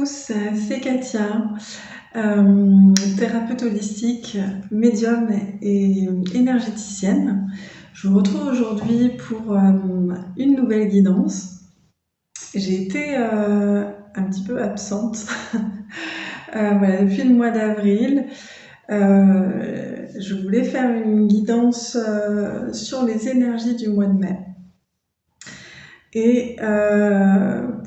tous, c'est Katia, thérapeute holistique, médium et énergéticienne. Je vous retrouve aujourd'hui pour une nouvelle guidance. J'ai été un petit peu absente voilà, depuis le mois d'avril. Je voulais faire une guidance sur les énergies du mois de mai. Et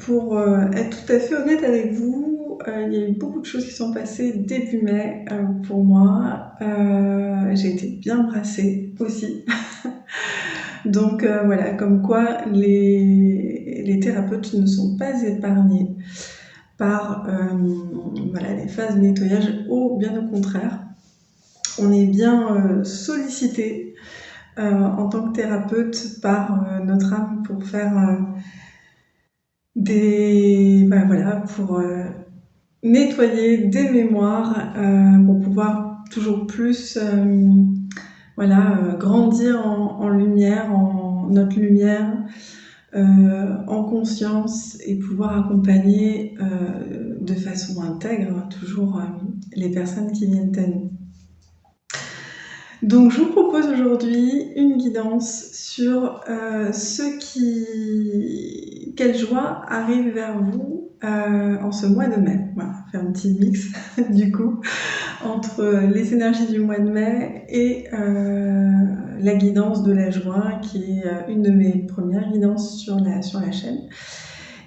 pour être tout à fait honnête avec vous, il y a eu beaucoup de choses qui sont passées début mai pour moi. J'ai été bien brassée aussi. Donc voilà, comme quoi les thérapeutes ne sont pas épargnés par voilà, les phases de nettoyage, bien au contraire. On est bien sollicité en tant que thérapeute par notre âme pour faire pour nettoyer des mémoires, pour pouvoir toujours plus grandir en lumière, en notre lumière, en conscience, et pouvoir accompagner de façon intègre toujours les personnes qui viennent à nous. Donc je vous propose aujourd'hui une guidance sur quelle joie arrive vers vous en ce mois de mai. Voilà, faire un petit mix du coup entre les énergies du mois de mai et la guidance de la joie, qui est une de mes premières guidances sur la chaîne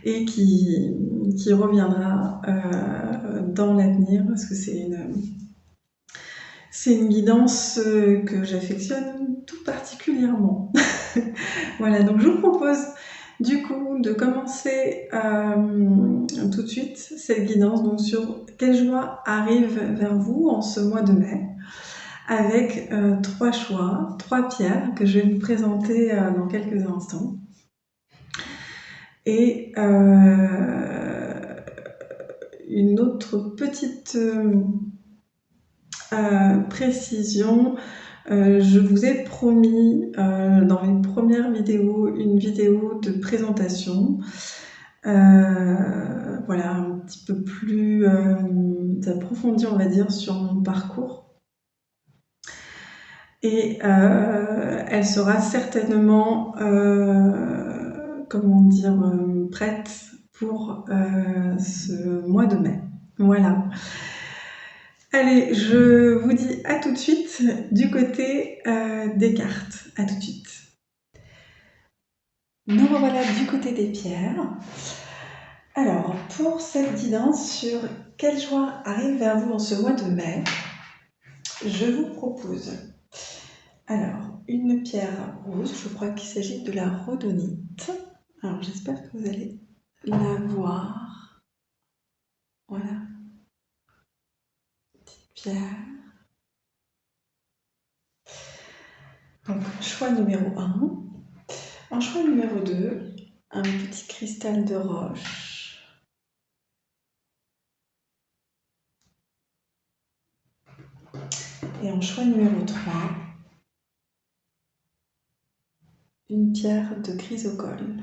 et qui reviendra dans l'avenir, parce que c'est une guidance que j'affectionne tout particulièrement. Voilà, donc je vous propose du coup de commencer tout de suite cette guidance donc sur quelle joie arrive vers vous en ce mois de mai, avec 3 choix, 3 pierres que je vais vous présenter dans quelques instants. Et une autre petite précision, je vous ai promis dans mes premières vidéos une vidéo de présentation, voilà, un petit peu plus approfondie, on va dire, sur mon parcours. Et elle sera certainement prête pour ce mois de mai. Voilà. Allez, je vous dis à tout de suite du côté des cartes. À tout de suite. Nous revoilà du côté des pierres. Alors, pour cette guidance sur quelle joie arrive vers vous en ce mois de mai, je vous propose alors une pierre rose. Je crois qu'il s'agit de la rhodonite. Alors, j'espère que vous allez la voir. Voilà. Petite pierre. Donc, choix numéro 1. En choix numéro 2, un petit cristal de roche. Et en choix numéro 3, une pierre de chrysocole.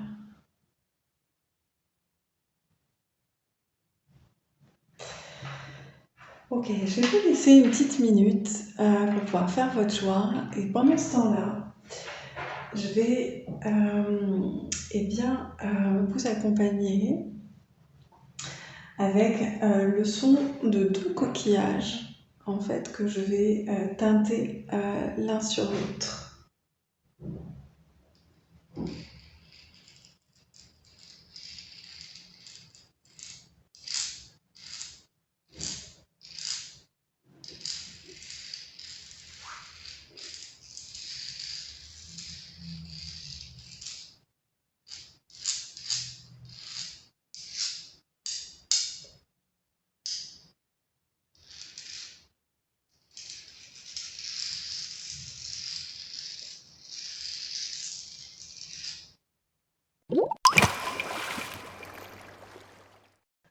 Ok, je vais vous laisser une petite minute pour pouvoir faire votre choix. Et pendant ce temps-là, je vais vous accompagner avec le son de 2 coquillages, en fait, que je vais teinter l'un sur l'autre.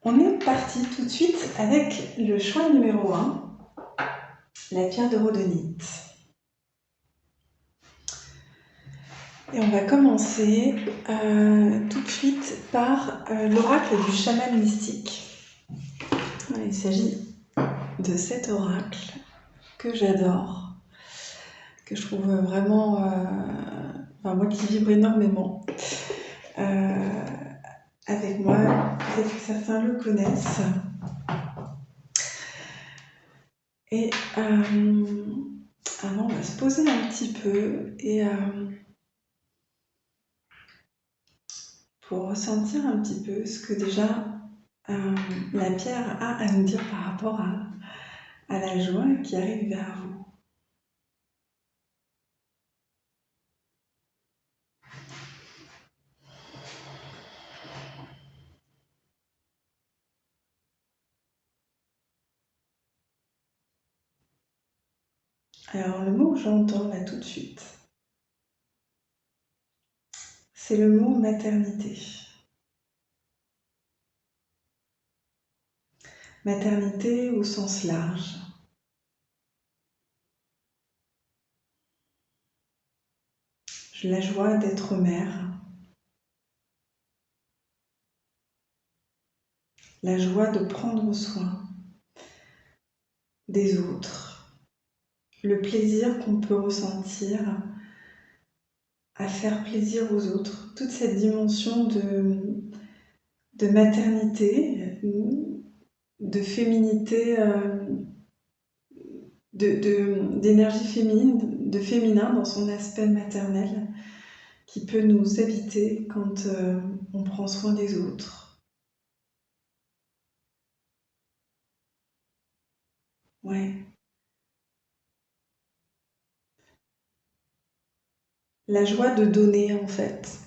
On est parti tout de suite avec le choix numéro 1, la pierre de rhodonite. Et on va commencer tout de suite par l'oracle du chaman mystique. Il s'agit de cet oracle que j'adore, que je trouve vraiment, moi qui vibre énormément avec moi. Peut-être que certains le connaissent. Et avant, on va se poser un petit peu et pour ressentir un petit peu ce que déjà la pierre a à nous dire par rapport à la joie qui arrive vers vous. Alors le mot que j'entends là tout de suite, c'est le mot maternité. Maternité au sens large. La joie d'être mère. La joie de prendre soin des autres. Le plaisir qu'on peut ressentir à faire plaisir aux autres. Toute cette dimension de maternité, de féminité, d'énergie féminine, de féminin dans son aspect maternel, qui peut nous habiter quand on prend soin des autres. Ouais. La joie de donner, en fait.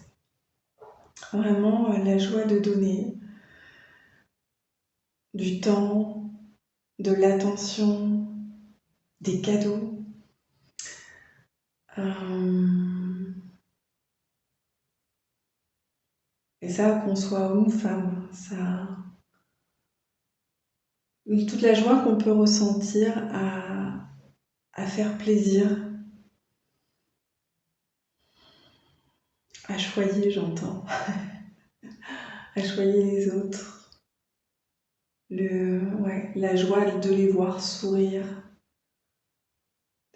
Vraiment, la joie de donner du temps, de l'attention, des cadeaux. Et ça, qu'on soit homme ou femme, ça... Toute la joie qu'on peut ressentir à faire plaisir, à choyer, j'entends, à choyer les autres. La joie de les voir sourire,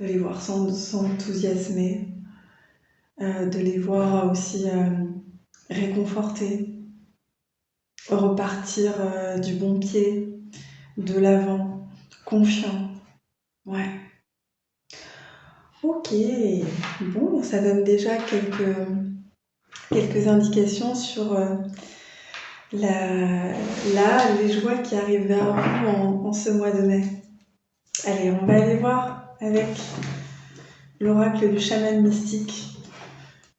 de les voir s'enthousiasmer, de les voir aussi réconfortés, repartir du bon pied, de l'avant, confiant. Ouais. Ok, bon, ça donne déjà quelques indications sur les joies qui arrivent vers vous en ce mois de mai. Allez, on va aller voir avec l'oracle du chaman mystique.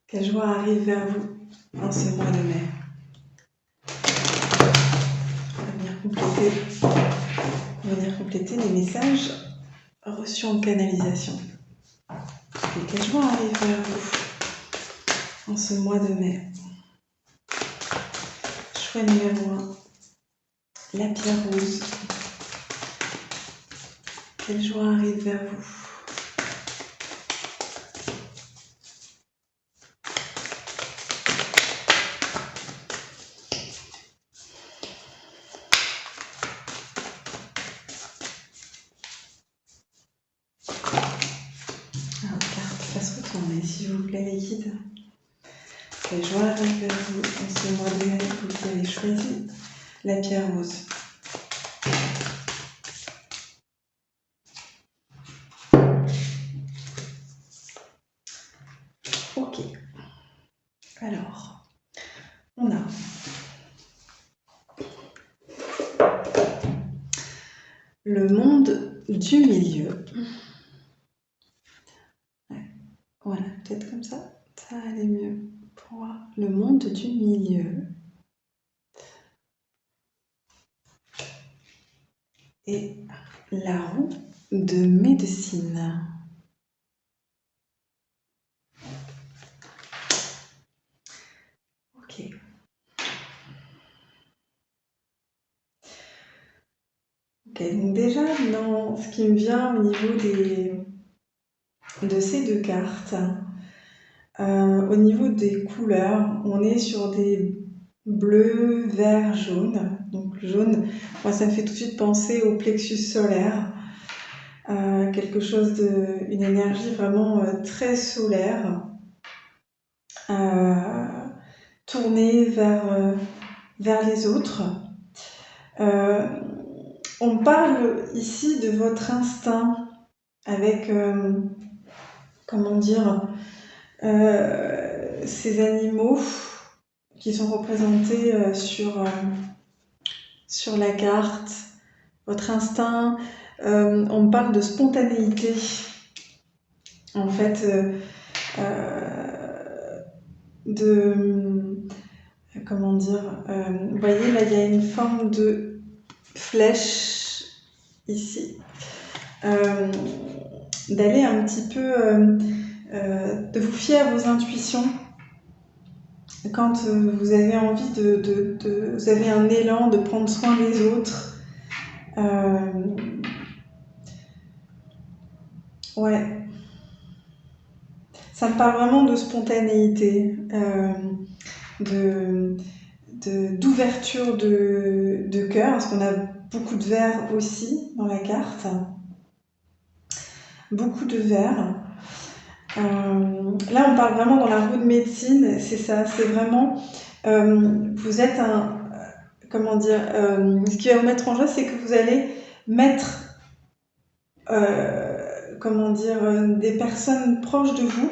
Quelle joie arrive vers vous en ce mois de mai. On va venir compléter les messages reçus en canalisation. Et quelle joie arrive vers vous en ce mois de mai. Choix numéro 1, la pierre rose. Quelle joie arrive vers vous? Alors, carte, fasse retourner, s'il vous plaît, les guides. Quelle joie arrive vers vous en ce mois de mai, vous qui avez choisi la pierre rose. Ok. Alors, on a le monde du milieu. Ouais. Voilà, peut-être comme ça va aller mieux pour voir. Le monde du milieu. Et la roue de médecine. Ok. Ok, donc déjà, dans ce qui me vient au niveau de ces deux cartes, au niveau des couleurs, on est sur des bleu, vert, jaune. Donc le jaune, moi ça me fait tout de suite penser au plexus solaire, quelque chose une énergie vraiment très solaire, tournée vers les autres. On parle ici de votre instinct avec, comment dire, ces animaux qui sont représentés sur la carte, votre instinct. On parle de spontanéité. En fait, comment dire, vous voyez, là, il y a une forme de flèche ici. D'aller un petit peu, de vous fier à vos intuitions. Quand vous avez envie vous avez un élan de prendre soin des autres. Ouais. Ça me parle vraiment de spontanéité, d'ouverture de cœur, parce qu'on a beaucoup de verre aussi dans la carte. Beaucoup de verre. Là, on parle vraiment dans la roue de médecine, c'est ça, c'est vraiment, vous êtes comment dire, ce qui va vous mettre en joie, c'est que vous allez mettre, comment dire, des personnes proches de vous,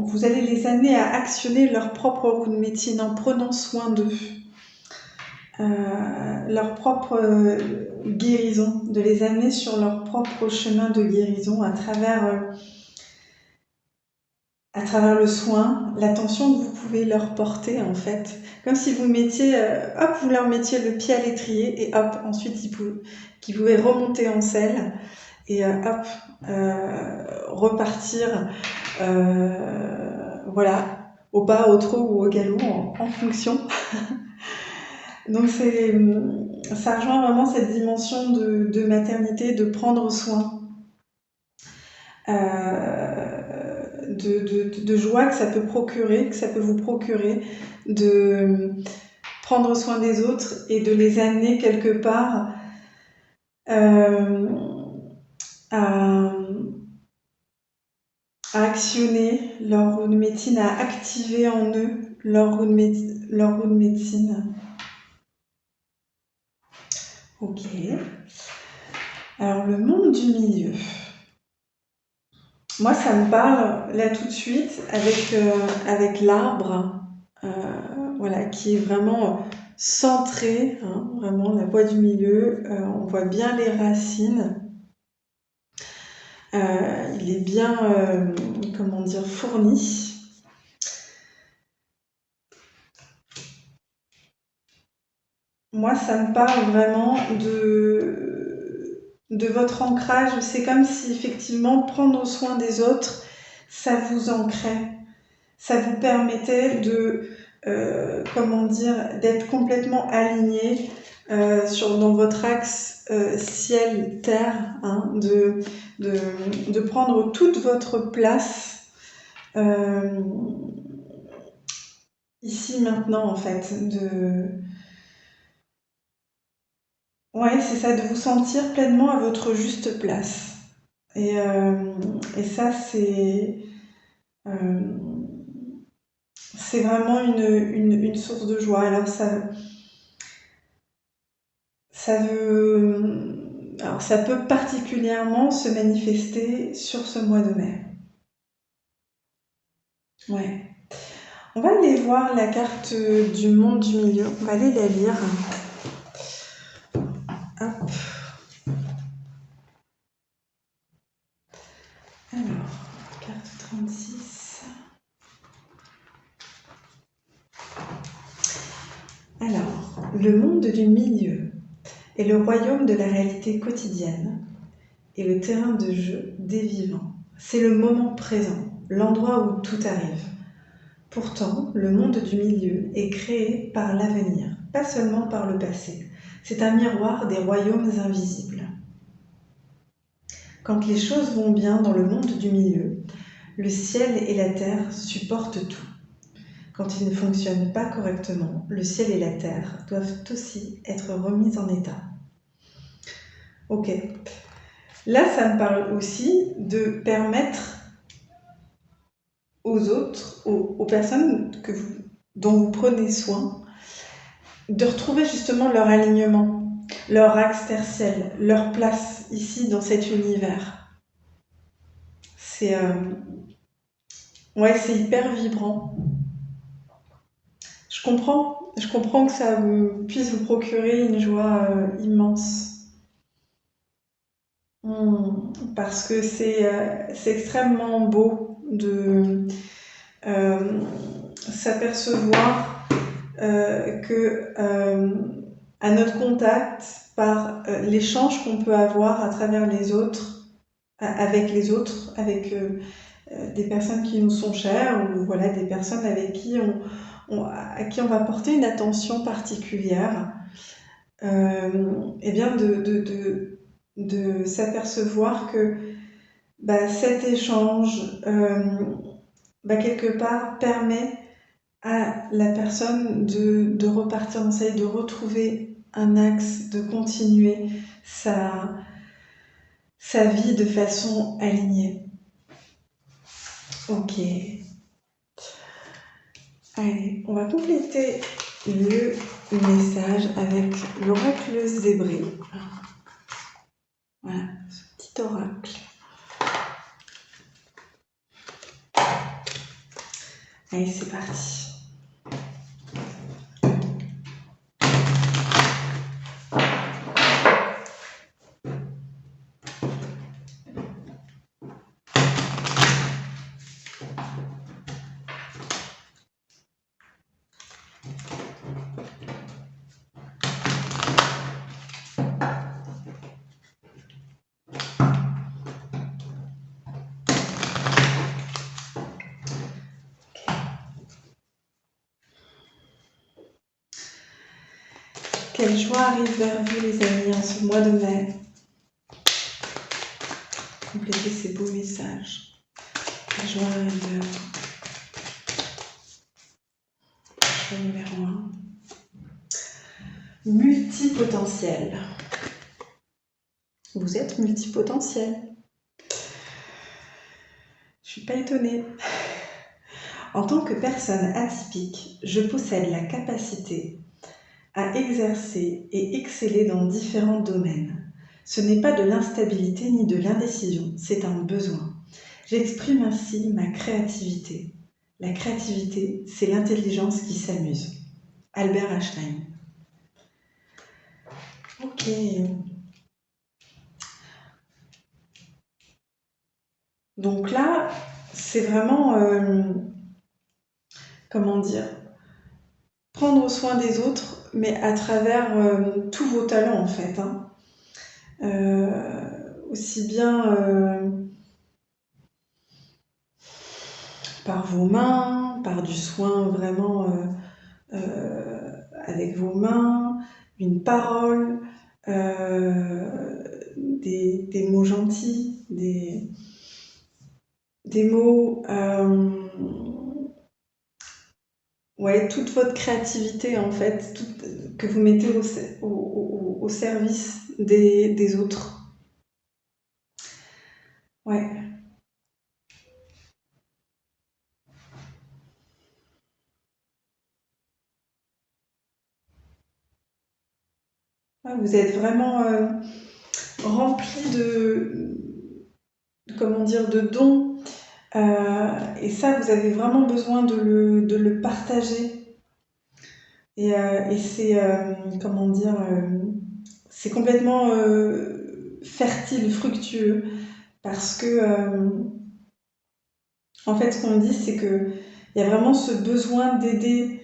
vous allez les amener à actionner leur propre roue de médecine en prenant soin d'eux. Leur propre guérison, de les amener sur leur propre chemin de guérison à travers le soin, l'attention que vous pouvez leur porter en fait. Comme si vous mettiez, vous leur mettiez le pied à l'étrier et hop, ensuite qu'ils pouvaient remonter en selle et repartir, voilà, au pas, au trot ou au galop en fonction. Donc ça rejoint vraiment cette dimension de maternité, de prendre soin, de joie que ça peut vous procurer, de prendre soin des autres et de les amener quelque part à actionner leur roue de médecine, à activer en eux leur roue de médecine. Ok. Alors, le monde du milieu. Moi, ça me parle là tout de suite avec l'arbre, voilà, qui est vraiment centré, hein, vraiment la voie du milieu. On voit bien les racines. Il est bien, comment dire, fourni. Moi, ça me parle vraiment de votre ancrage. C'est comme si effectivement prendre soin des autres, ça vous ancrait. Ça vous permettait comment dire, d'être complètement aligné dans votre axe ciel-terre, hein, de prendre toute votre place ici maintenant en fait. Ouais, c'est ça, de vous sentir pleinement à votre juste place. Et ça, c'est vraiment une source de joie. Alors ça peut particulièrement se manifester sur ce mois de mai. Ouais. On va aller voir la carte du monde du milieu. On va aller la lire. Hop. Alors, carte 36. Alors, le monde du milieu est le royaume de la réalité quotidienne et le terrain de jeu des vivants. C'est le moment présent, l'endroit où tout arrive. Pourtant, le monde du milieu est créé par l'avenir, pas seulement par le passé. C'est un miroir des royaumes invisibles. Quand les choses vont bien dans le monde du milieu, le ciel et la terre supportent tout. quand ils ne fonctionnent pas correctement, le ciel et la terre doivent aussi être remis en état. Ok. Là, ça me parle aussi de permettre aux autres, aux personnes dont vous prenez soin, de retrouver justement leur alignement, leur axe tertiel, leur place ici dans cet univers. C'est c'est hyper vibrant. Je comprends que ça puisse vous procurer une joie immense. Parce que c'est extrêmement beau de s'apercevoir que à notre contact, par l'échange qu'on peut avoir à travers les autres, avec les autres, avec des personnes qui nous sont chères, ou voilà, des personnes avec qui à qui on va porter une attention particulière, et bien de s'apercevoir que cet échange, quelque part, permet à la personne de repartir dans sa vie, de retrouver un axe, de continuer sa vie de façon alignée. Ok. Allez, on va compléter le message avec l'oracle zébré. Voilà, ce petit oracle. Allez, c'est parti. Quelle joie arrive vers vous, les amis, en ce mois de mai. Complétez ces beaux messages. La joie arrive vers vous. Joie numéro 1. Multipotentiel. Vous êtes multipotentiel. Je suis pas étonnée. En tant que personne atypique, je possède la capacité à exercer et exceller dans différents domaines. Ce n'est pas de l'instabilité ni de l'indécision, c'est un besoin. J'exprime ainsi ma créativité. La créativité, c'est l'intelligence qui s'amuse. Albert Einstein. Ok. Donc là, c'est vraiment, prendre soin des autres, mais à travers tous vos talents en fait. Aussi bien par vos mains, par du soin vraiment avec vos mains, une parole, des mots gentils, des mots, toute votre créativité en fait, que vous mettez au service des autres. Ouais. Vous êtes vraiment rempli de dons. Et ça, vous avez vraiment besoin de le partager. Et c'est, c'est complètement fertile, fructueux. Parce que, en fait, ce qu'on dit, c'est qu'il y a vraiment ce besoin d'aider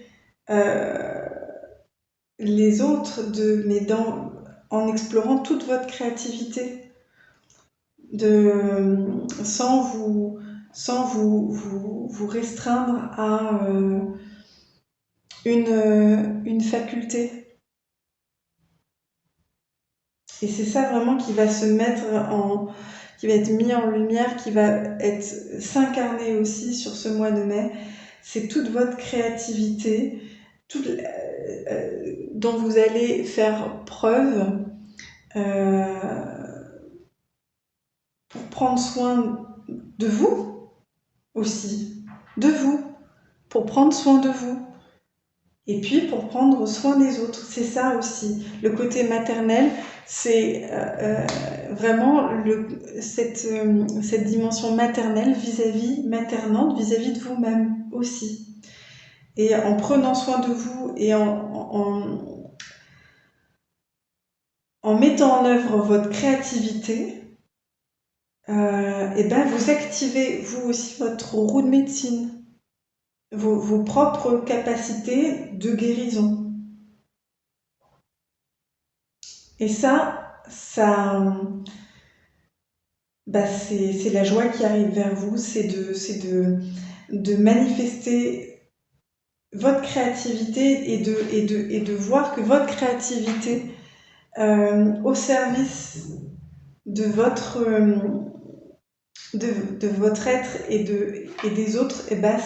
les autres, en explorant toute votre créativité, sans vous restreindre à une faculté. Et c'est ça vraiment qui va qui va être mis en lumière, qui va s'incarner aussi sur ce mois de mai. c'est toute votre créativité dont vous allez faire preuve pour prendre soin de vous aussi, de vous, pour prendre soin de vous. Et puis pour prendre soin des autres, c'est ça aussi. Le côté maternel, c'est vraiment cette dimension maternelle maternante vis-à-vis de vous-même aussi. Et en prenant soin de vous et en mettant en œuvre votre créativité, et ben vous activez vous aussi votre roue de médecine, vos propres capacités de guérison. Et ça, c'est la joie qui arrive vers vous, c'est de manifester votre créativité et de voir que votre créativité au service de votre être et des autres, et ben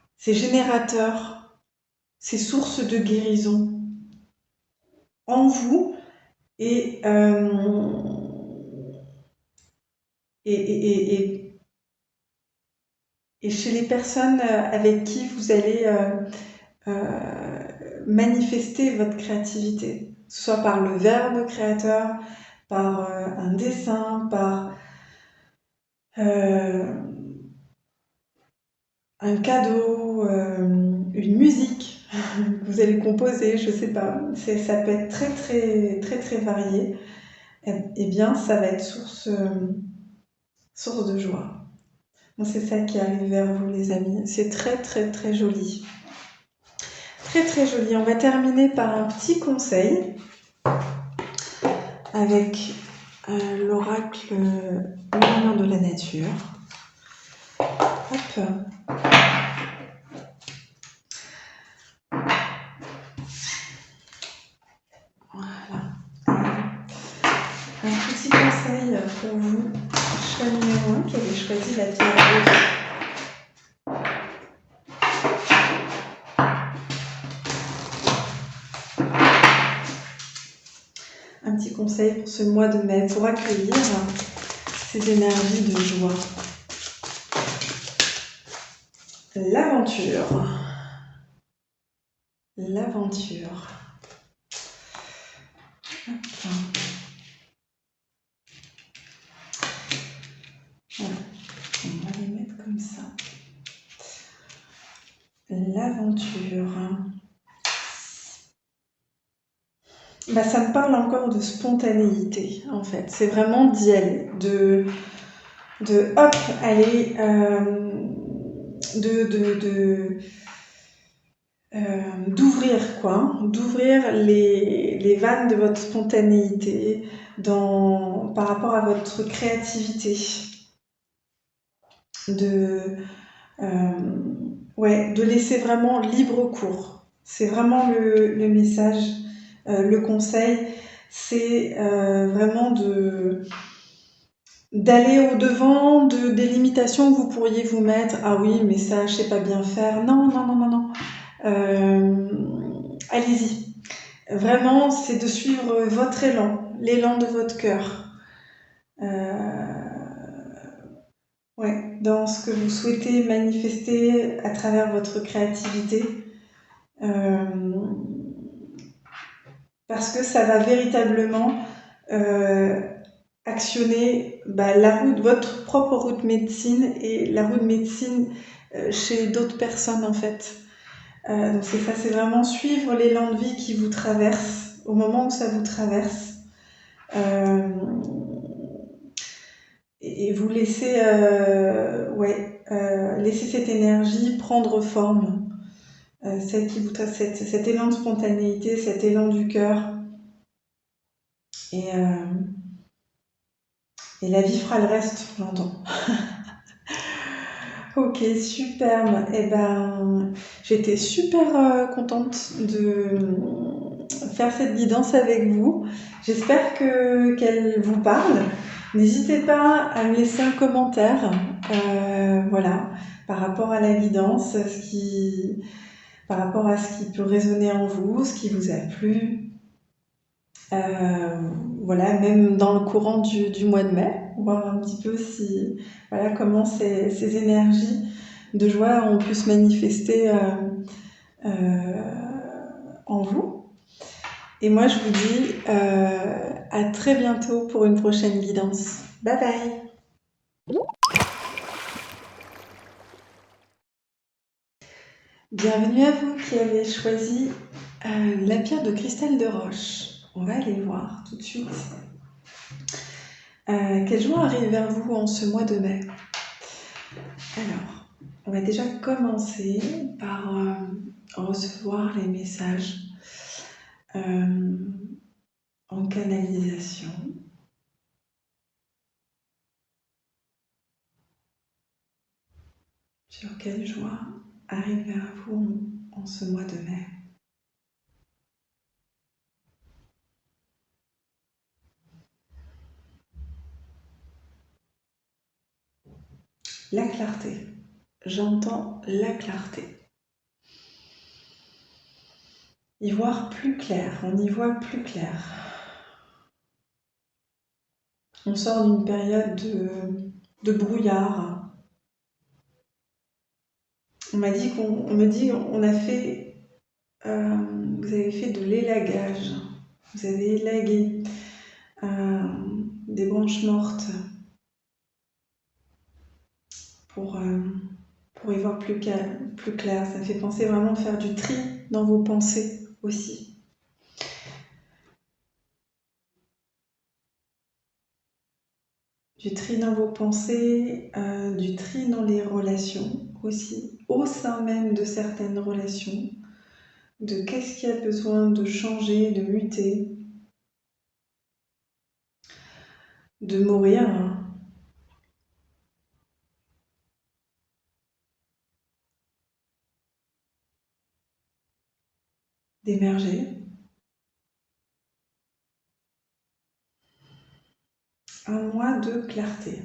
c'est générateur, c'est source de guérison en vous et chez les personnes avec qui vous allez manifester votre créativité, que ce soit par le verbe créateur, par un dessin, par un cadeau, une musique que vous allez composer, je sais pas, ça peut être très très très très varié. Et bien ça va être source de joie. Donc c'est ça qui arrive vers vous les amis, c'est très très très joli. Très très joli. On va terminer par un petit conseil avec l'oracle lumineux de la nature. Hop. Voilà. Un petit conseil pour vous, choix numéro 1 qui avait choisi la pierre rose. Un petit conseil pour ce mois de mai pour accueillir ces énergies de joie. L'aventure. L'aventure. Voilà. On va les mettre comme ça. L'aventure. Ça me parle encore de spontanéité, en fait. C'est vraiment d'y aller, de hop, aller, d'ouvrir, quoi. D'ouvrir les vannes de votre spontanéité par rapport à votre créativité. De laisser vraiment libre cours. C'est vraiment le message. Le conseil, c'est vraiment d'aller au-devant des limitations que vous pourriez vous mettre. Ah oui, mais ça, je sais pas bien faire. Non. Allez-y. Vraiment, c'est de suivre votre élan, l'élan de votre cœur. Dans ce que vous souhaitez manifester à travers votre créativité. Parce que ça va véritablement actionner votre propre route médecine et la route médecine chez d'autres personnes en fait. Donc c'est ça, c'est vraiment suivre l'élan de vie qui vous traverse au moment où ça vous traverse et vous laisser laisser cette énergie prendre forme. Cet élan de spontanéité, cet élan du cœur. Et la vie fera le reste, j'entends. Ok, superbe. J'étais super contente de faire cette guidance avec vous. J'espère qu'elle vous parle. N'hésitez pas à me laisser un commentaire voilà, par rapport à la guidance, par rapport à ce qui peut résonner en vous, ce qui vous a plu. Voilà, même dans le courant du mois de mai, voir un petit peu voilà, comment ces énergies de joie ont pu se manifester en vous. Et moi, je vous dis à très bientôt pour une prochaine guidance. Bye bye! Bienvenue à vous qui avez choisi la pierre de cristal de roche. On va aller voir tout de suite quelle joie arrive vers vous en ce mois de mai. Alors, on va déjà commencer par recevoir les messages en canalisation. Sur quelle joie arrive vers vous en ce mois de mai. La clarté. J'entends la clarté. Y voir plus clair, on y voit plus clair. On sort d'une période de brouillard. On me dit, on a fait, vous avez fait de l'élagage. Vous avez élagué des branches mortes pour y voir plus clair. Ça me fait penser vraiment de faire du tri dans vos pensées aussi. Du tri dans vos pensées, du tri dans les relations aussi, au sein même de certaines relations, de qu'est-ce qui a besoin de changer, de muter, de mourir, hein, d'émerger. Un mois de clarté.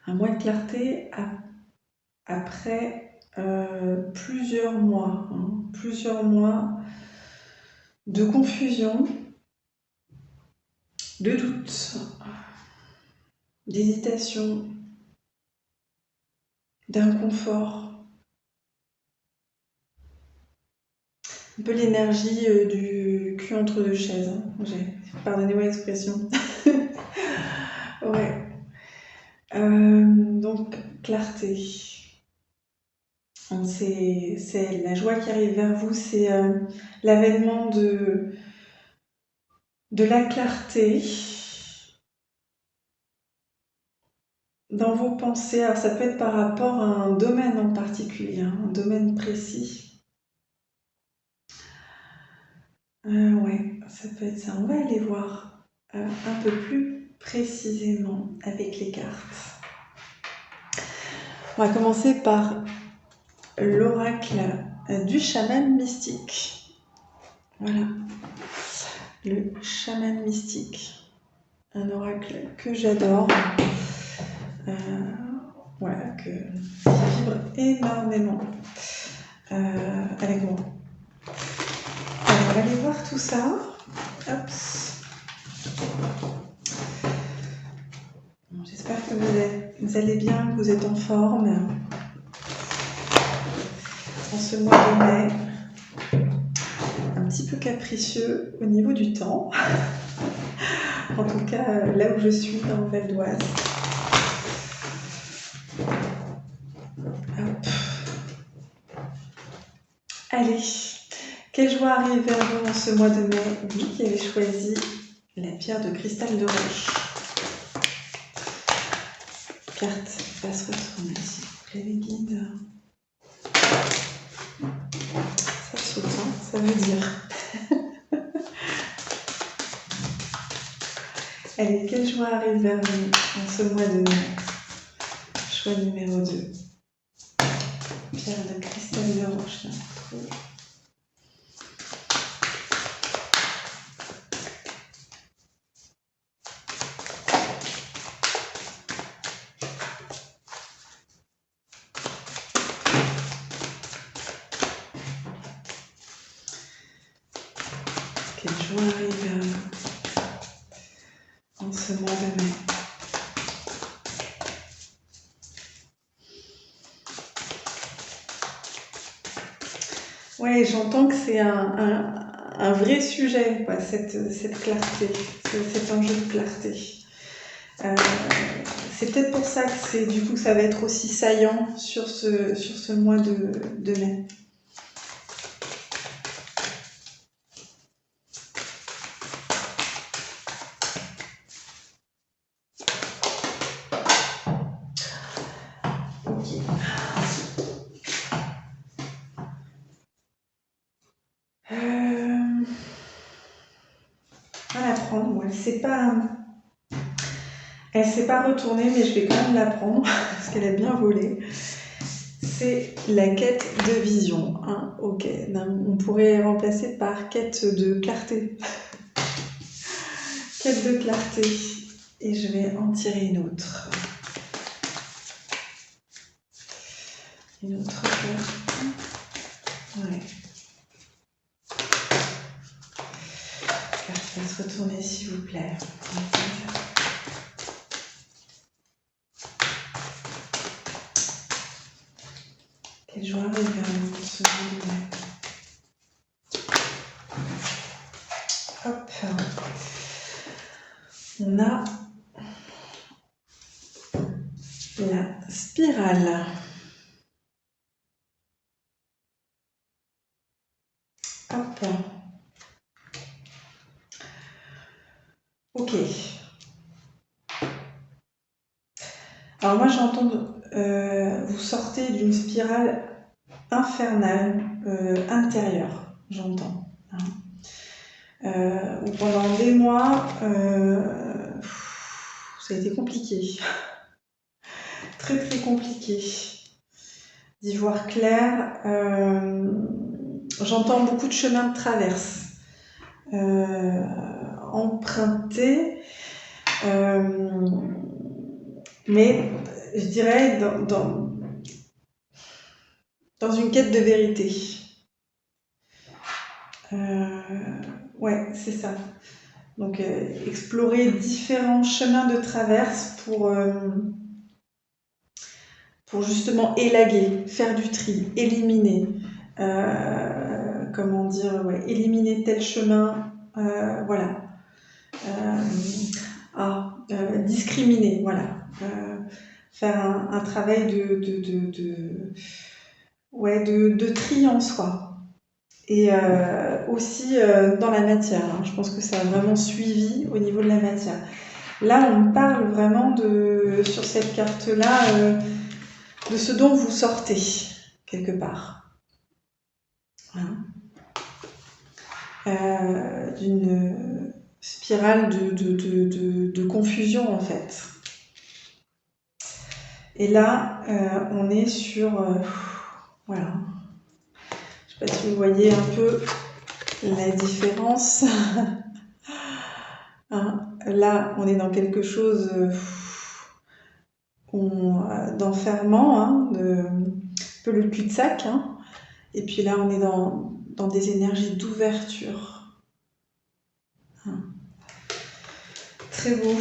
Un mois de clarté après plusieurs mois, hein, plusieurs mois de confusion, de doute, d'hésitation, d'inconfort. Un peu l'énergie du cul entre deux chaises. Hein. Pardonnez-moi l'expression. Ouais. Donc, clarté. C'est la joie qui arrive vers vous, c'est l'avènement de la clarté dans vos pensées. Alors, ça peut être par rapport à un domaine en particulier, hein, un domaine précis. Ouais, ça peut être ça. On va aller voir un peu plus précisément avec les cartes. On va commencer par l'oracle du chaman mystique. Voilà, le chaman mystique. Un oracle que j'adore. Voilà, qui vibre énormément avec moi. Alors, on va aller voir tout ça. Hop. Bon, j'espère que vous allez bien, que vous êtes en forme. En ce mois de mai, un petit peu capricieux au niveau du temps. En tout cas, là où je suis, dans le Val d'Oise. Hop. Allez, quelle joie arrive vers vous en ce mois de mai, vous qui avez choisi la pierre de cristal de roche. Carte va se retourner si vous les guides. Ça saute, hein, ça veut dire. Allez, quelle joie arrive vers vous en ce mois de mai. Choix numéro 2. Pierre de cristal de roche, là, on retrouve. joie arrive en ce mois de mai. Ouais, j'entends que c'est un vrai sujet, quoi, cette clarté, cet enjeu de clarté. Euh, c'est peut-être pour ça que du coup, ça va être aussi saillant sur ce mois de mai. À la prendre, moi, elle s'est pas retournée, mais je vais quand même la prendre parce qu'elle a bien volé. C'est la quête de vision. Hein, ok, on pourrait remplacer par quête de clarté. Quête de clarté. Et je vais en tirer une autre. Une autre carte. Ouais. Carte va se retourner, s'il vous plaît. Quelle joie arrive vers ce moment. Hop. On a la spirale. Hop. Ok. Alors moi j'entends vous sortez d'une spirale infernale intérieure, j'entends. Hein. Où pendant des mois, ça a été compliqué, très très compliqué d'y voir clair. J'entends beaucoup de chemins de traverse empruntés, mais je dirais dans une quête de vérité. Ouais, c'est ça. Donc, explorer différents chemins de traverse pour justement élaguer, faire du tri, éliminer. Comment dire, ouais, éliminer tel chemin, voilà. Discriminer, voilà. Faire un travail de tri en soi. Et aussi dans la matière. Hein. Je pense que ça a vraiment suivi au niveau de la matière. Là, on parle vraiment sur cette carte-là, de ce dont vous sortez, quelque part. Hein. D'une spirale de confusion, en fait. Et là, on est sur... voilà. Je ne sais pas si vous voyez un peu la différence. Hein, là, on est dans quelque chose d'enfermant, hein, un peu le cul-de-sac. Hein, et puis là, on est dans des énergies d'ouverture. Hein. Très beau,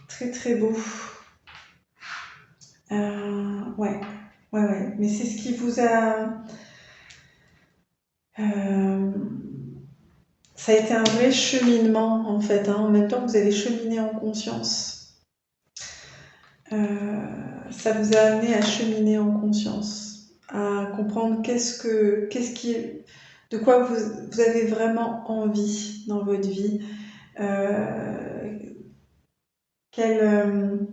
très très beau. Ouais. Mais c'est ce qui vous a... ça a été un vrai cheminement, en fait. Hein. En même temps que vous avez cheminé en conscience. Ça vous a amené à cheminer en conscience, à comprendre de quoi vous avez vraiment envie dans votre vie, qu'est-ce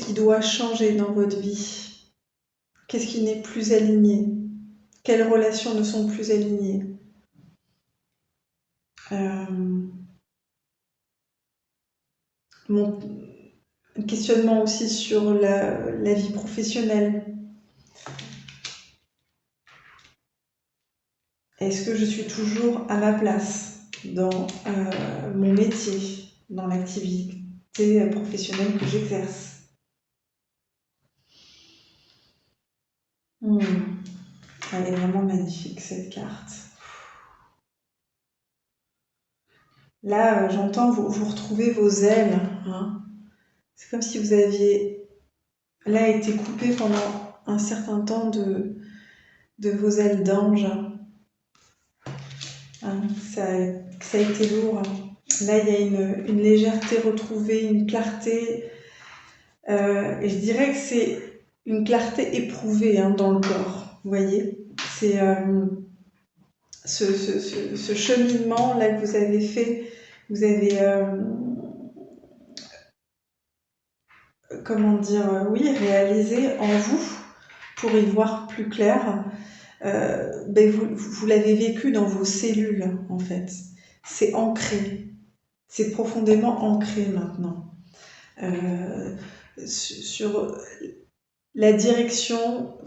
qui doit changer dans votre vie, qu'est-ce qui n'est plus aligné, quelles relations ne sont plus alignées. Mon questionnement aussi sur la vie professionnelle. Est-ce que je suis toujours à ma place dans mon métier, dans l'activité professionnelle que j'exerce? Elle est vraiment magnifique, cette carte. Là, j'entends vous retrouver vos ailes, hein. C'est comme si vous aviez là été coupé pendant un certain temps de vos ailes d'ange, hein. Ça a été lourd. Là, il y a une légèreté retrouvée, une clarté. Et je dirais que c'est une clarté éprouvée, hein, dans le corps. Vous voyez, c'est ce cheminement là que vous avez fait. Vous avez comment dire, oui, réalisé en vous pour y voir plus clair. Vous l'avez vécu dans vos cellules, en fait. C'est ancré. C'est profondément ancré maintenant. Sur la direction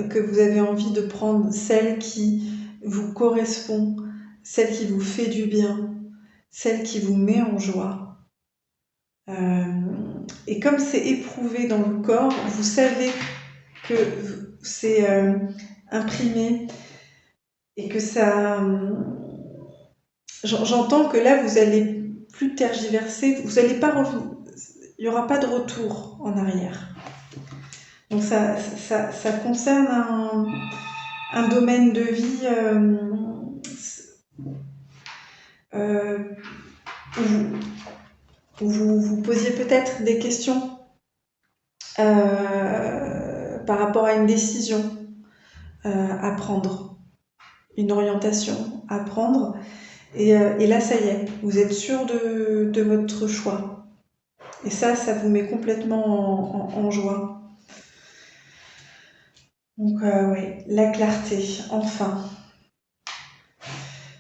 que vous avez envie de prendre, celle qui vous correspond, celle qui vous fait du bien, celle qui vous met en joie. Et comme c'est éprouvé dans le corps, vous savez que c'est imprimé et que ça... J'entends que là, vous allez plus tergiverser, vous allez pas revenir, il n'y aura pas de retour en arrière. Donc ça concerne un domaine de vie où vous vous posiez peut-être des questions par rapport à une décision à prendre, une orientation à prendre. Et là, ça y est, vous êtes sûr de votre choix. Et ça vous met complètement en joie. Donc oui, la clarté, enfin.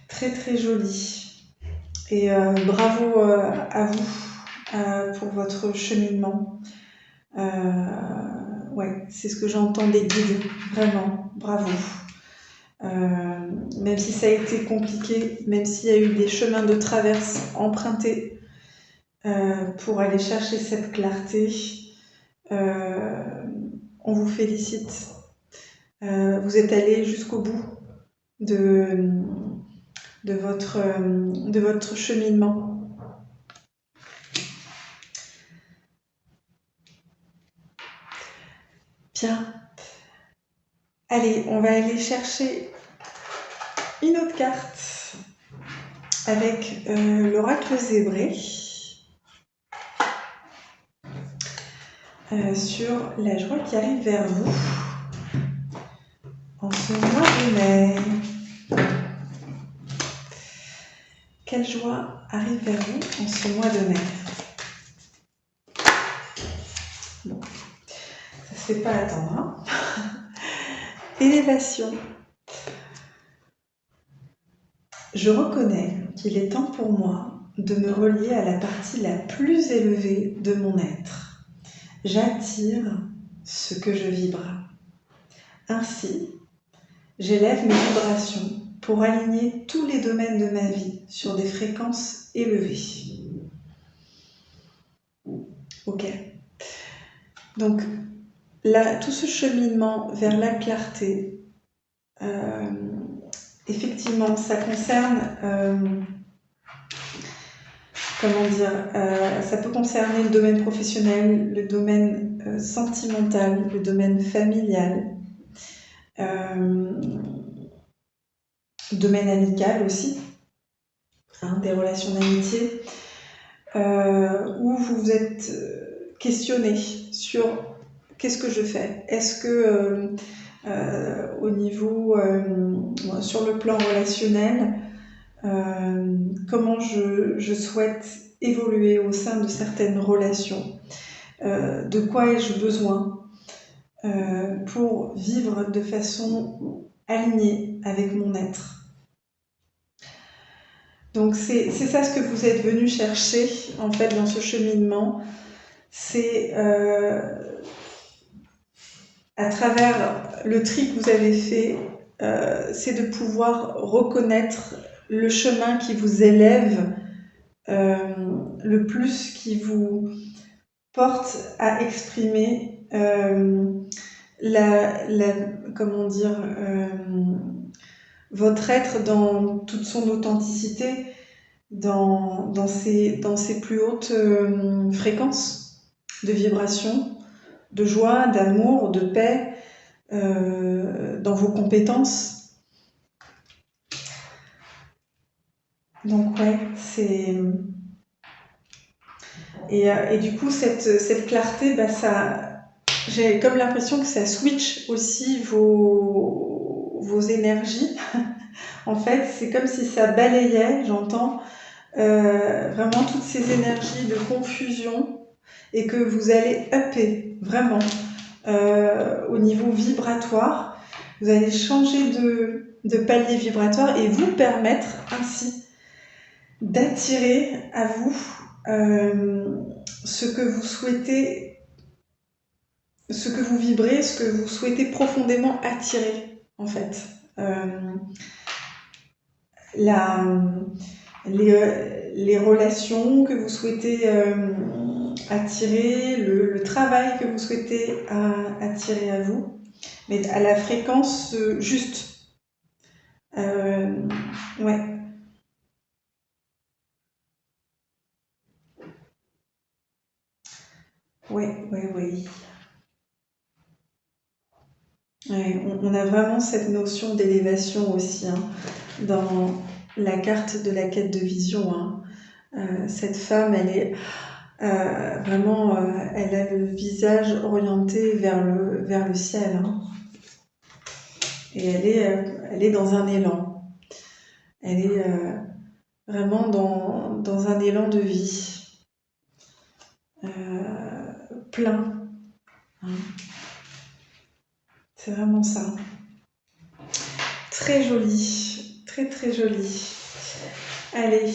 Très très joli. Et bravo à vous pour votre cheminement. Ouais, c'est ce que j'entends des guides, vraiment, bravo. Même si ça a été compliqué, même s'il y a eu des chemins de traverse empruntés pour aller chercher cette clarté, on vous félicite. Vous êtes allé jusqu'au bout de votre cheminement. Bien. Allez, on va aller chercher une autre carte avec l'oracle zébré sur la joie qui arrive vers vous en ce mois de mai. Quelle joie arrive vers vous en ce mois de mai? Bon, ça ne se fait pas attendre, hein. Élévation. Je reconnais qu'il est temps pour moi de me relier à la partie la plus élevée de mon être. J'attire ce que je vibre. Ainsi, j'élève mes vibrations pour aligner tous les domaines de ma vie sur des fréquences élevées. Ok. Donc, là, tout ce cheminement vers la clarté, effectivement, ça concerne, ça peut concerner le domaine professionnel, le domaine sentimental, le domaine familial, domaine amical aussi, hein, des relations d'amitié, où vous vous êtes questionné sur qu'est-ce que je fais. Est-ce que au niveau, sur le plan relationnel, comment je souhaite évoluer au sein de certaines relations, de quoi ai-je besoin pour vivre de façon alignée avec mon être. Donc c'est ça ce que vous êtes venu chercher en fait dans ce cheminement, c'est à travers le tri que vous avez fait, c'est de pouvoir reconnaître le chemin qui vous élève le plus, qui vous porte à exprimer votre être dans toute son authenticité, dans ces plus hautes fréquences de vibration, de joie, d'amour, de paix, dans vos compétences. Donc ouais, c'est... Et du coup, cette clarté, bah, j'ai comme l'impression que ça switch aussi vos énergies. En fait, c'est comme si ça balayait, j'entends, vraiment toutes ces énergies de confusion et que vous allez upper vraiment au niveau vibratoire. Vous allez changer de palier vibratoire et vous permettre ainsi d'attirer à vous ce que vous souhaitez, ce que vous vibrez, ce que vous souhaitez profondément attirer, en fait. La, les relations que vous souhaitez attirer, le travail que vous souhaitez attirer à vous, mais à la fréquence juste. Ouais. Ouais. Ouais, on a vraiment cette notion d'élévation aussi hein, dans la carte de la quête de vision. Hein. Cette femme, elle est vraiment, elle a le visage orienté vers le ciel. Hein. Et elle est dans un élan. Elle est vraiment dans un élan de vie. Plein. Hein. C'est vraiment ça. Très joli. Très joli. Allez.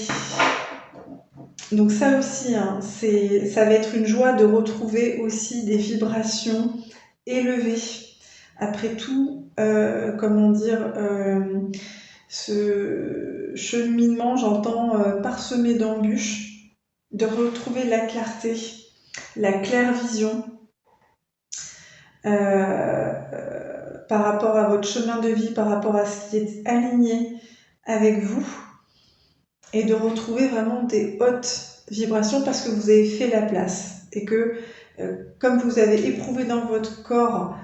Donc ça aussi, hein, ça va être une joie de retrouver aussi des vibrations élevées. Après tout, comment dire, ce cheminement, j'entends parsemé d'embûches, de retrouver la clarté, la claire vision par rapport à votre chemin de vie, par rapport à ce qui est aligné avec vous, et de retrouver vraiment des hautes vibrations parce que vous avez fait la place et que comme vous avez éprouvé dans votre corps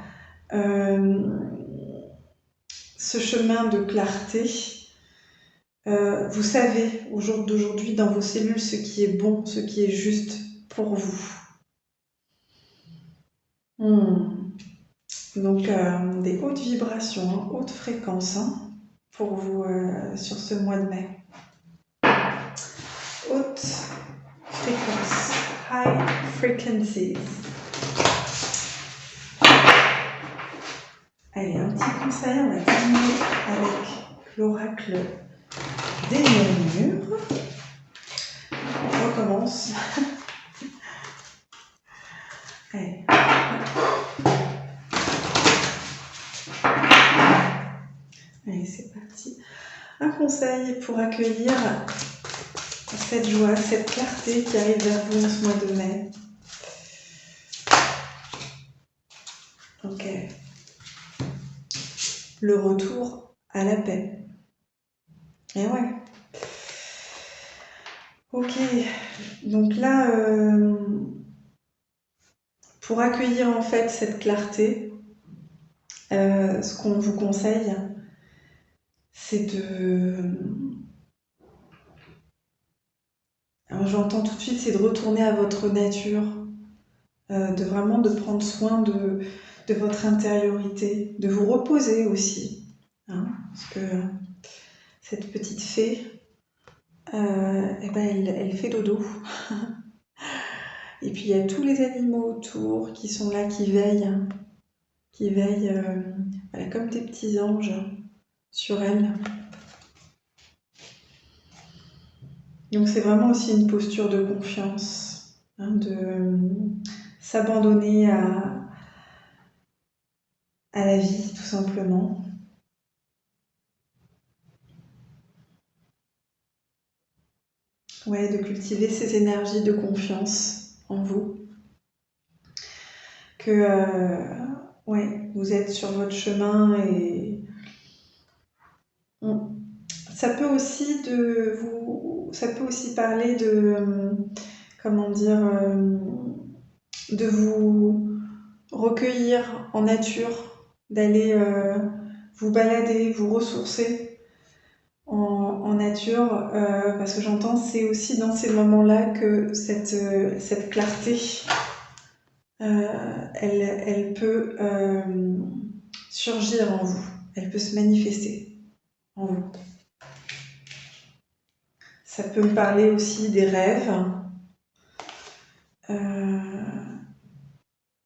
ce chemin de clarté, vous savez au jour d'aujourd'hui dans vos cellules ce qui est bon, ce qui est juste pour vous. Donc des hautes vibrations, hein, hautes fréquences hein, pour vous sur ce mois de mai. Haute fréquence, high frequencies. Allez, un petit conseil, on va terminer avec l'oracle des murmures. On recommence. Allez. Allez, c'est parti. Un conseil pour accueillir cette joie, cette clarté qui arrive vers vous en ce mois de mai. Ok. Le retour à la paix. Et ouais. Ok. Donc là, pour accueillir en fait cette clarté, ce qu'on vous conseille, c'est alors j'entends tout de suite, c'est de retourner à votre nature, de vraiment de prendre soin de votre intériorité, de vous reposer aussi, hein, parce que cette petite fée, eh ben elle fait dodo. Et puis il y a tous les animaux autour qui sont là, qui veillent voilà, comme des petits anges sur elle. Donc c'est vraiment aussi une posture de confiance, hein, de s'abandonner à la vie tout simplement. Ouais, de cultiver ces énergies de confiance en vous. Que ouais, vous êtes sur votre chemin et ça peut aussi parler de, comment dire, de vous recueillir en nature, d'aller vous balader, vous ressourcer en nature, parce que j'entends, c'est aussi dans ces moments-là que cette clarté, elle peut surgir en vous, elle peut se manifester en vous. Ça peut me parler aussi des rêves.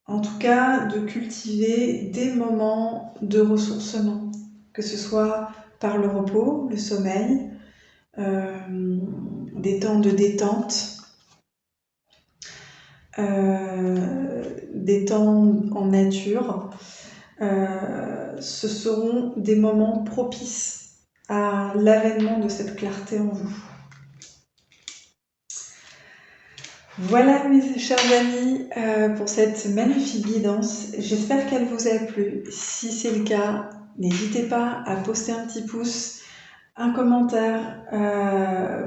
En tout cas, de cultiver des moments de ressourcement, que ce soit par le repos, le sommeil, des temps de détente, des temps en nature. Ce seront des moments propices à l'avènement de cette clarté en vous. Voilà mes chers amis pour cette magnifique guidance. J'espère qu'elle vous a plu. Si c'est le cas, n'hésitez pas à poster un petit pouce, un commentaire,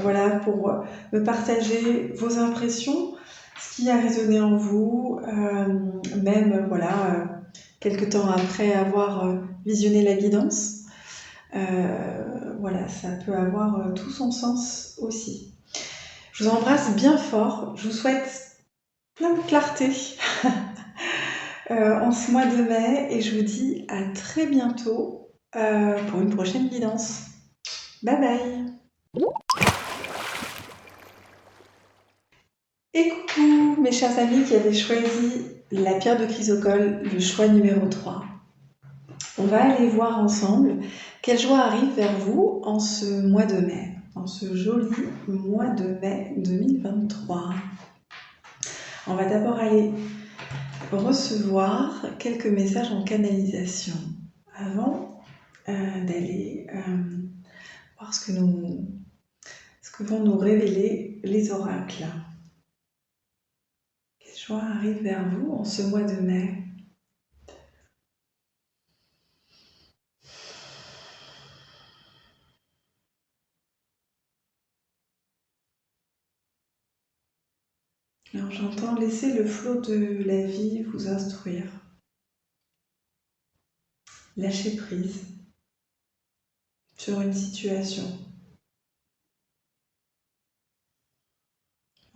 voilà, pour me partager vos impressions, ce qui a résonné en vous, même voilà, quelques temps après avoir visionné la guidance. Voilà, ça peut avoir tout son sens aussi. Je vous embrasse bien fort, je vous souhaite plein de clarté en ce mois de mai et je vous dis à très bientôt pour une prochaine guidance. Bye bye. Et coucou mes chers amis qui avaient choisi la pierre de chrysocole, le choix numéro 3. On va aller voir ensemble quelle joie arrive vers vous en ce mois de mai, en ce joli mois de mai 2023. On va d'abord aller recevoir quelques messages en canalisation avant d'aller voir ce que vont nous révéler les oracles. Quelle joie arrive vers vous en ce mois de mai? Alors j'entends laisser le flot de la vie vous instruire. Lâcher prise sur une situation.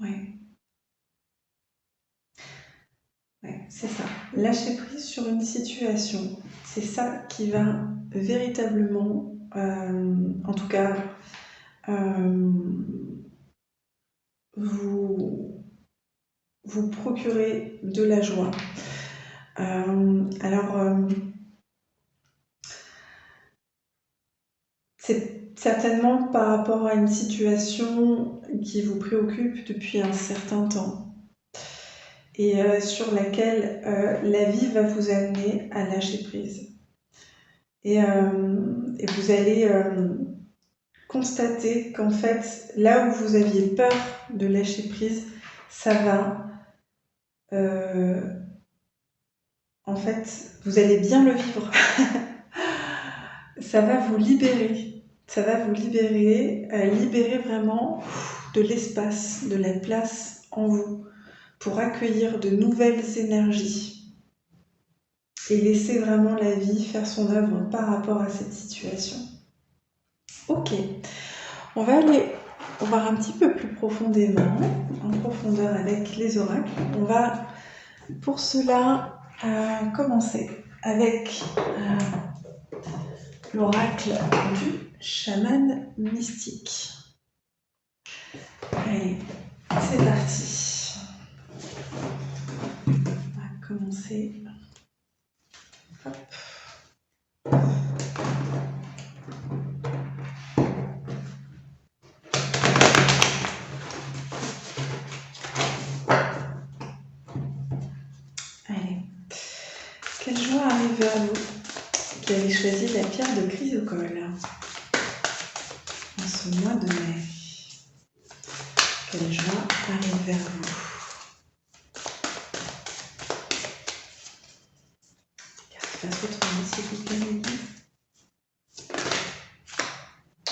Ouais, c'est ça. Lâcher prise sur une situation. C'est ça qui va véritablement, en tout cas, vous procurer de la joie. C'est certainement par rapport à une situation qui vous préoccupe depuis un certain temps et sur laquelle la vie va vous amener à lâcher prise. Et vous allez constater qu'en fait, là où vous aviez peur de lâcher prise, ça va... en fait, vous allez bien le vivre. Ça va vous libérer. Ça va vous libérer, libérer vraiment de l'espace, de la place en vous pour accueillir de nouvelles énergies et laisser vraiment la vie faire son œuvre par rapport à cette situation. Ok, on va aller voir un petit peu plus profondément, en profondeur avec les oracles. On va pour cela commencer avec l'oracle du chaman mystique. Allez, c'est parti. On va commencer. Hop. Allez. Quelle joie arrive vers vous qui avez choisi la pierre de chrysocole en ce mois de mai? Quelle joie arrive vers vous? Passe autrement s'il vous plaît.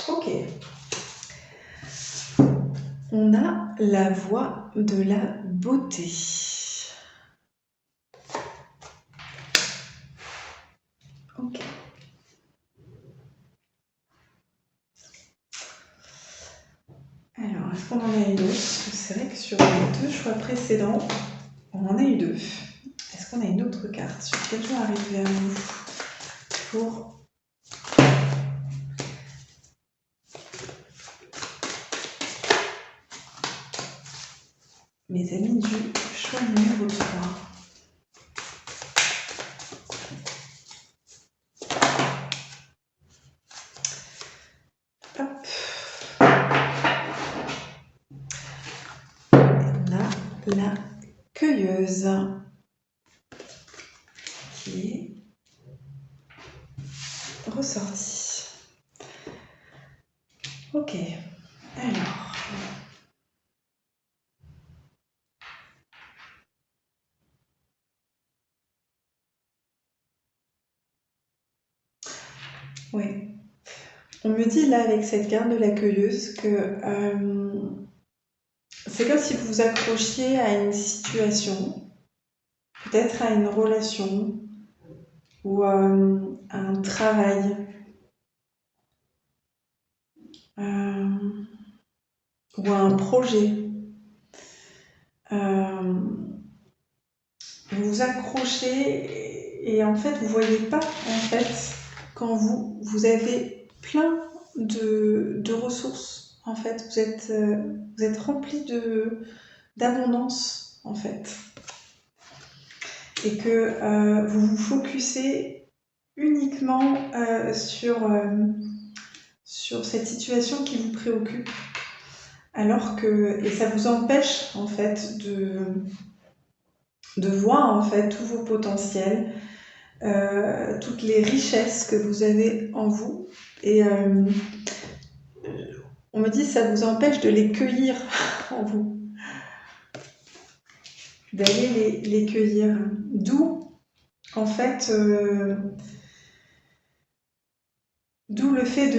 Ok. on a la voie de la beauté. Ok. Alors, est-ce qu'on en a eu d'autres? C'est vrai que sur les 2 choix précédents, on en a eu 2. Est-ce qu'on a une autre carte sur laquelle je vais arriver vers vous pour mes amis du choix numéro 3? Hop. On a la cueilleuse qui est ressortie. Ok, alors. Oui. On me dit là avec cette carte de la cueilleuse que c'est comme si vous vous accrochiez à une situation, peut-être à une relation ou à un travail ou à un projet. Vous vous accrochez et en fait vous voyez pas en fait quand vous avez plein de ressources en fait vous êtes rempli d'abondance en fait et que vous vous focussez uniquement sur cette situation qui vous préoccupe alors que et ça vous empêche en fait de voir en fait tous vos potentiels, toutes les richesses que vous avez en vous. Et on me dit que ça vous empêche de les cueillir en vous, d'aller les cueillir. D'où, en fait, d'où le fait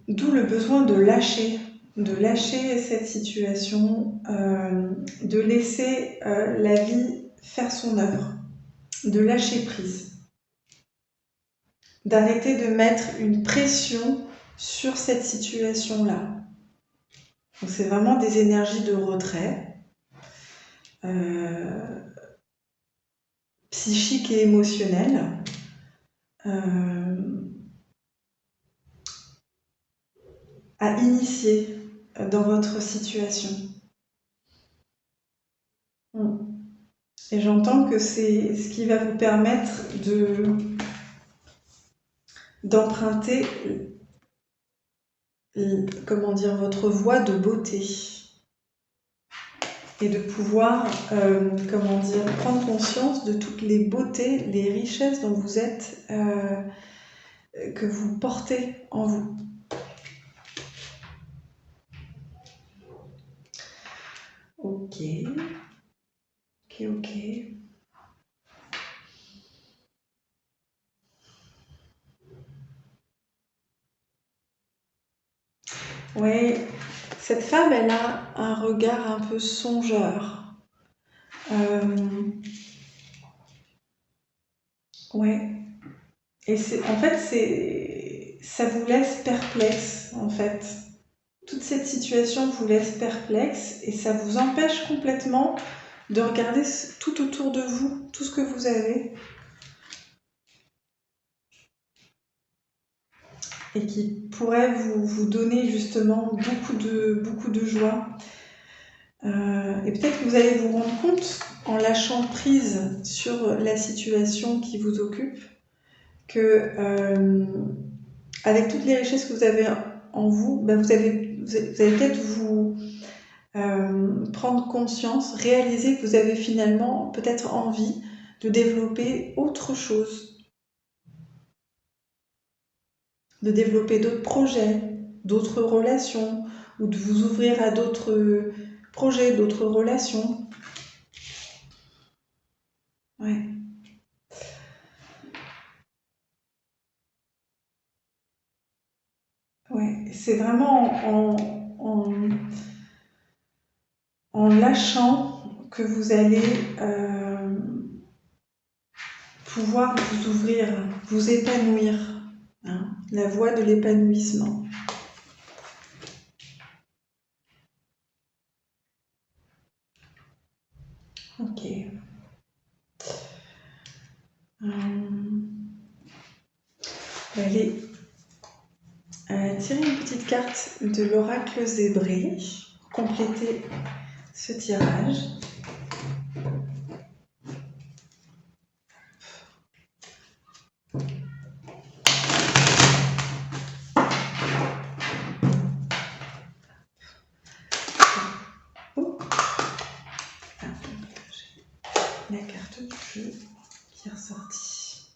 d'où le besoin de lâcher cette situation, de laisser la vie faire son œuvre, de lâcher prise, d'arrêter de mettre une pression sur cette situation-là. Donc c'est vraiment des énergies de retrait, psychiques et émotionnelles, à initier dans votre situation. Et j'entends que c'est ce qui va vous permettre d'emprunter comment dire, votre voie de beauté et de pouvoir comment dire, prendre conscience de toutes les beautés, les richesses dont vous êtes, que vous portez en vous. Ok. Oui, cette femme, elle a un regard un peu songeur. Ouais. Et en fait, ça vous laisse perplexe, en fait. Toute cette situation vous laisse perplexe et ça vous empêche complètement de regarder tout autour de vous, tout ce que vous avez. Et qui pourrait vous donner justement beaucoup de joie. Et peut-être que vous allez vous rendre compte, en lâchant prise sur la situation qui vous occupe, que avec toutes les richesses que vous avez en vous, ben vous allez peut-être vous prendre conscience, réaliser que vous avez finalement peut-être envie de développer autre chose, de développer d'autres projets, d'autres relations, ou de vous ouvrir à d'autres projets, d'autres relations. Ouais. Ouais, c'est vraiment en lâchant que vous allez pouvoir vous ouvrir, vous épanouir, hein, la voie de l'épanouissement. Ok. Allez tirer une petite carte de l'oracle zébré pour compléter ce tirage. La carte du jeu qui est ressortie.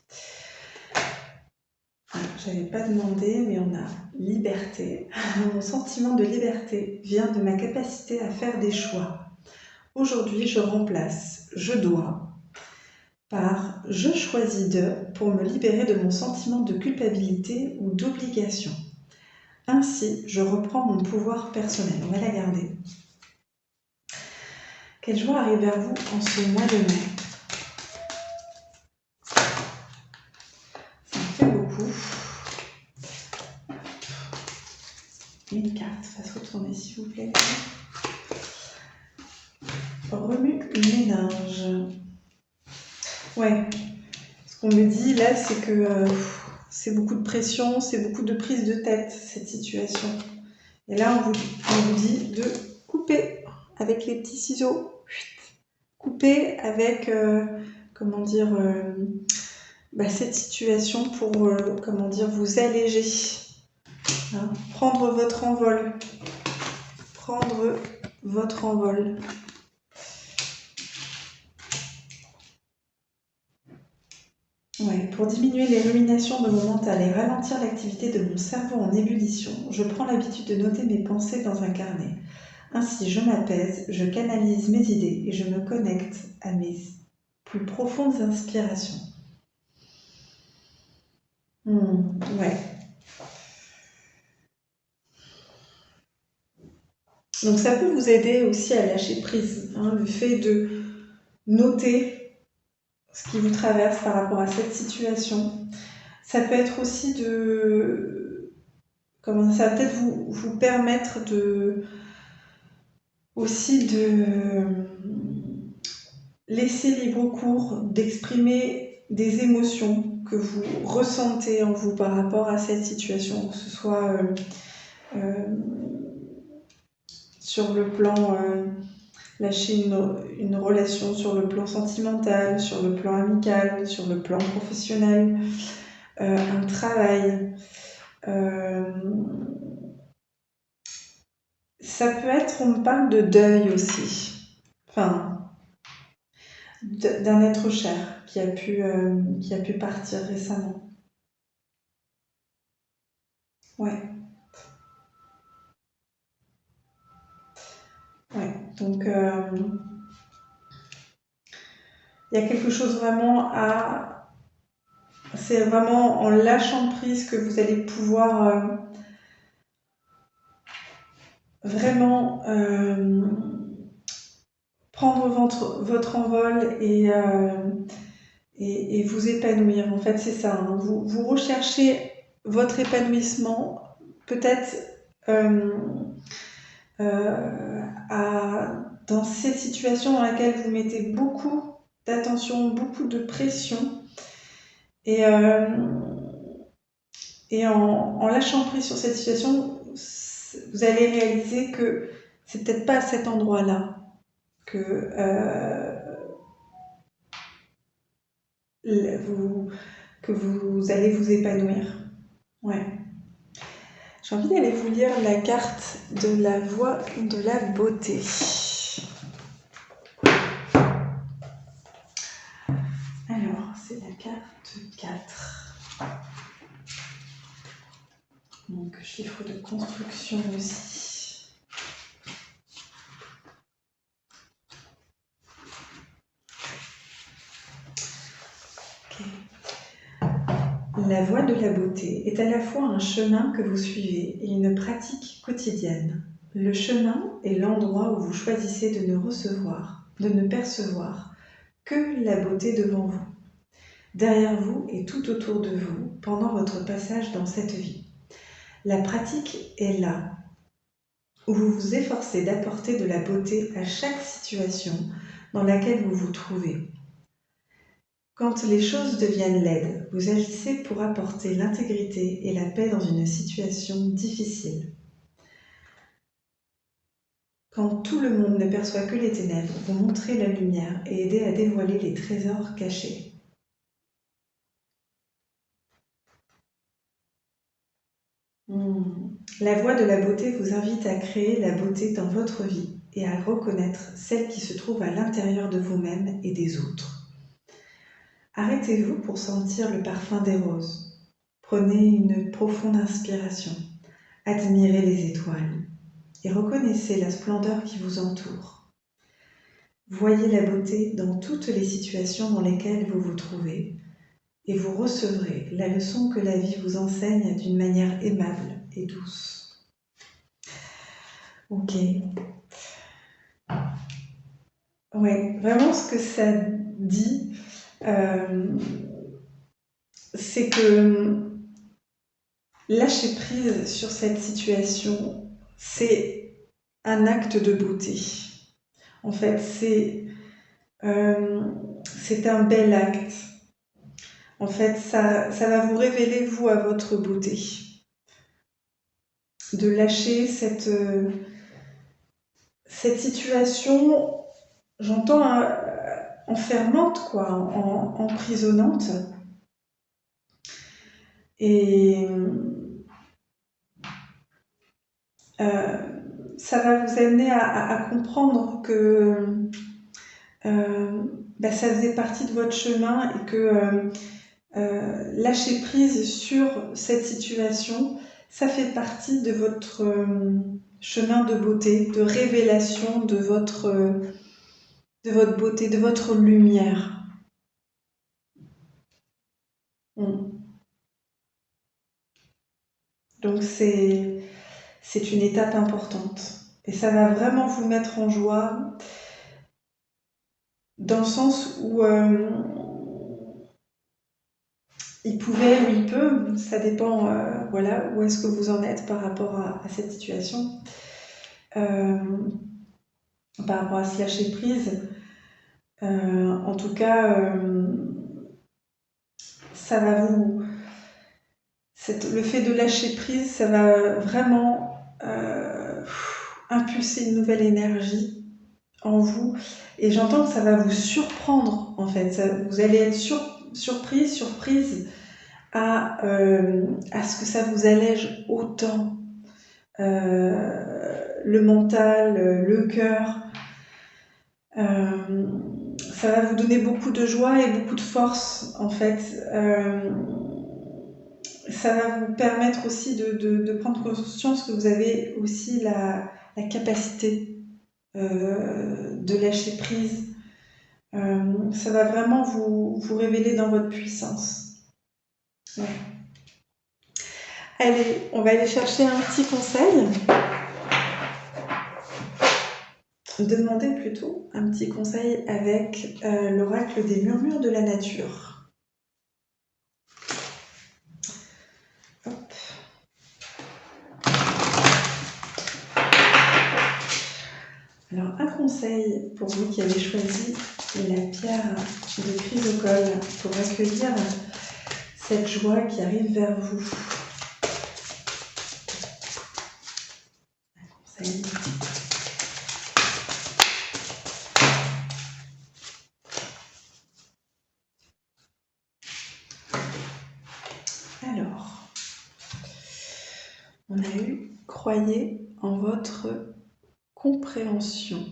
Je n'avais pas demandé, mais on a liberté. Mon sentiment de liberté vient de ma capacité à faire des choix. Aujourd'hui, je remplace « je dois » par « je choisis de » pour me libérer de mon sentiment de culpabilité ou d'obligation. Ainsi, je reprends mon pouvoir personnel. On va la garder. Quelle joie arrive vers vous en ce mois de mai? Ça me fait beaucoup. Une carte va se retourner, s'il vous plaît. Remue ménage. Ouais. Ce qu'on me dit là, c'est que c'est beaucoup de pression, c'est beaucoup de prise de tête, cette situation. Et là, on vous dit de couper avec les petits ciseaux. Couper avec, cette situation pour, vous alléger. Hein, prendre votre envol. Prendre votre envol. Ouais, pour diminuer les ruminations de mon mental et ralentir l'activité de mon cerveau en ébullition, je prends l'habitude de noter mes pensées dans un carnet. Ainsi, je m'apaise, je canalise mes idées et je me connecte à mes plus profondes inspirations. Ouais. Donc ça peut vous aider aussi à lâcher prise, hein, le fait de noter ce qui vous traverse par rapport à cette situation. Ça peut être aussi ça va peut-être vous permettre de laisser libre cours, d'exprimer des émotions que vous ressentez en vous par rapport à cette situation, que ce soit sur le plan lâcher une relation, sur le plan sentimental, sur le plan amical, sur le plan professionnel, un travail. Ça peut être, on me parle de deuil aussi, enfin, d'un être cher qui a pu partir récemment. Ouais. Ouais, donc il y a quelque chose vraiment c'est vraiment en lâchant prise que vous allez pouvoir vraiment prendre votre envol et vous épanouir. En fait, c'est ça. Hein. Vous recherchez votre épanouissement, peut-être dans cette situation dans laquelle vous mettez beaucoup d'attention, beaucoup de pression. Et en lâchant prise sur cette situation, vous allez réaliser que c'est peut-être pas à cet endroit-là que vous allez vous épanouir. Ouais. J'ai envie d'aller vous lire la carte de la voie de la beauté. Alors, c'est la carte 4. Donc, chiffre de construction aussi. Okay. La voie de la beauté est à la fois un chemin que vous suivez et une pratique quotidienne. Le chemin est l'endroit où vous choisissez de ne percevoir que la beauté devant vous, derrière vous et tout autour de vous pendant votre passage dans cette vie. La pratique est là, où vous vous efforcez d'apporter de la beauté à chaque situation dans laquelle vous vous trouvez. Quand les choses deviennent laides, vous agissez pour apporter l'intégrité et la paix dans une situation difficile. Quand tout le monde ne perçoit que les ténèbres, vous montrez la lumière et aidez à dévoiler les trésors cachés. La voix de la beauté vous invite à créer la beauté dans votre vie et à reconnaître celle qui se trouve à l'intérieur de vous-même et des autres. Arrêtez-vous pour sentir le parfum des roses. Prenez une profonde inspiration. Admirez les étoiles et reconnaissez la splendeur qui vous entoure. Voyez la beauté dans toutes les situations dans lesquelles vous vous trouvez et vous recevrez la leçon que la vie vous enseigne d'une manière aimable et douce. Ok. Ouais, vraiment ce que ça dit, c'est que lâcher prise sur cette situation, c'est un acte de beauté. En fait, c'est un bel acte. En fait, ça va vous révéler, vous, à votre beauté. De lâcher cette situation, j'entends enfermante, quoi, emprisonnante. Et ça va vous amener à comprendre que ça faisait partie de votre chemin et que lâcher prise sur cette situation, ça fait partie de votre chemin de beauté, de révélation de votre beauté, de votre lumière. Donc c'est une étape importante. Et ça va vraiment vous mettre en joie, dans le sens où il pouvait ou il peut, ça dépend voilà, où est-ce que vous en êtes par rapport à cette situation, par rapport à se lâcher prise. En tout cas, ça va vous... le fait de lâcher prise, ça va vraiment impulser une nouvelle énergie en vous. Et j'entends que ça va vous surprendre, en fait. Vous allez être surprise à ce que ça vous allège autant le mental, le cœur. Ça va vous donner beaucoup de joie et beaucoup de force, en fait. Ça va vous permettre aussi de prendre conscience que vous avez aussi la capacité de lâcher prise. Ça va vraiment vous révéler dans votre puissance. Ouais. Allez, on va aller chercher un petit conseil. Demander plutôt un petit conseil avec l'oracle des murmures de la nature. Hop. Alors, un conseil pour vous qui avez choisi la pierre de chrysocole pour accueillir cette joie qui arrive vers vous. Un conseil. Alors, on a eu « Croyez en votre compréhension ».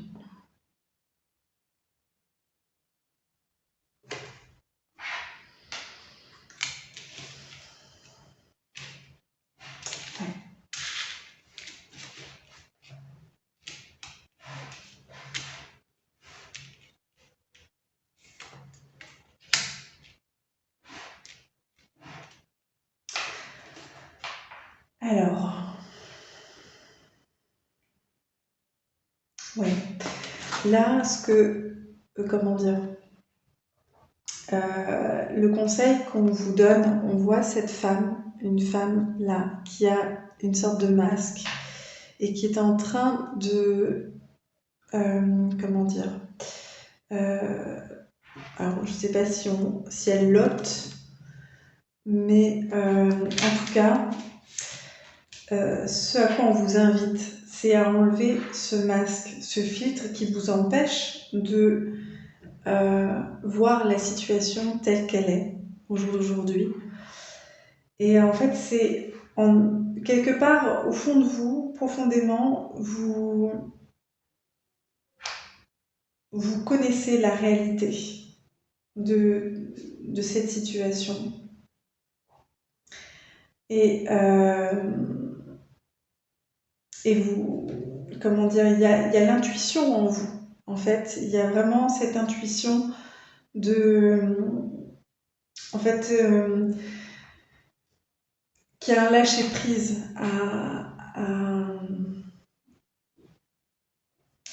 Alors, Ouais. Là, comment dire, le conseil qu'on vous donne, on voit cette femme, une femme là, qui a une sorte de masque et qui est en train de, comment dire, alors je sais pas si elle lotte, mais en tout cas, ce à quoi on vous invite, c'est à enlever ce masque, ce filtre qui vous empêche de voir la situation telle qu'elle est au jour d'aujourd'hui. Et en fait, quelque part au fond de vous, profondément, vous connaissez la réalité de cette situation. Et, vous, comment dire, il y a l'intuition en vous. En fait, il y a vraiment cette intuition en fait, qui a un lâcher prise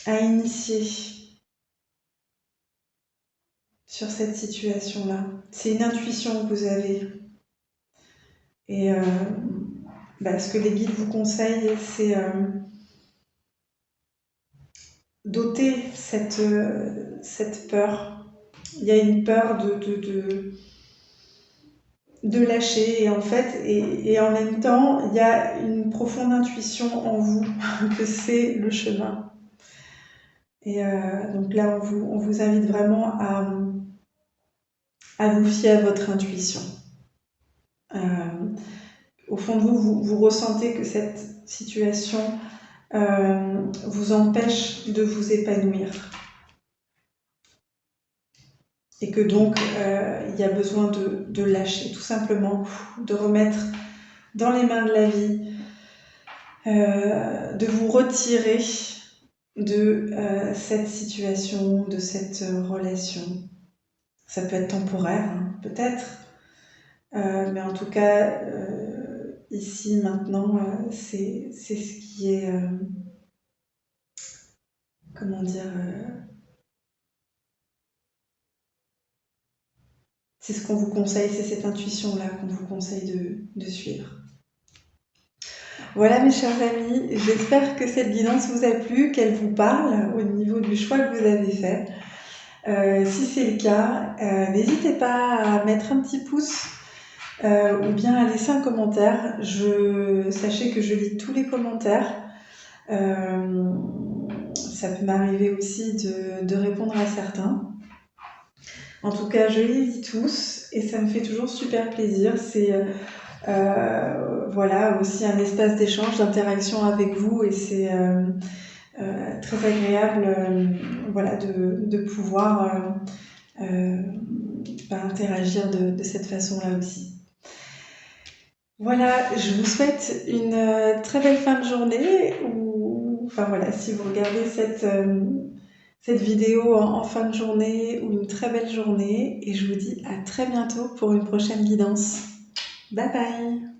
à initier sur cette situation-là. C'est une intuition que vous avez. Et ce que les guides vous conseillent, c'est d'ôter cette peur. Il y a une peur de lâcher, et en fait, et en même temps, il y a une profonde intuition en vous que c'est le chemin. Et donc là, on vous invite vraiment à vous fier à votre intuition. Au fond de vous ressentez que cette situation vous empêche de vous épanouir. Et que donc, il y a besoin de lâcher, tout simplement, de remettre dans les mains de la vie, de vous retirer de cette situation, de cette relation. Ça peut être temporaire, hein, peut-être, mais en tout cas, ici, maintenant, c'est ce qui est, comment dire, c'est ce qu'on vous conseille, c'est cette intuition-là qu'on vous conseille de suivre. Voilà mes chers amis, j'espère que cette guidance vous a plu, qu'elle vous parle au niveau du choix que vous avez fait. Si c'est le cas, n'hésitez pas à mettre un petit pouce ou bien à laisser un commentaire. Sachez que je lis tous les commentaires. Ça peut m'arriver aussi de répondre à certains. En tout cas, je les lis tous et ça me fait toujours super plaisir. C'est voilà, aussi un espace d'échange, d'interaction avec vous, et c'est très agréable voilà, de pouvoir interagir de cette façon-là aussi. Voilà, je vous souhaite une très belle fin de journée, enfin voilà, si vous regardez cette vidéo en fin de journée, ou une très belle journée, et je vous dis à très bientôt pour une prochaine guidance. Bye bye!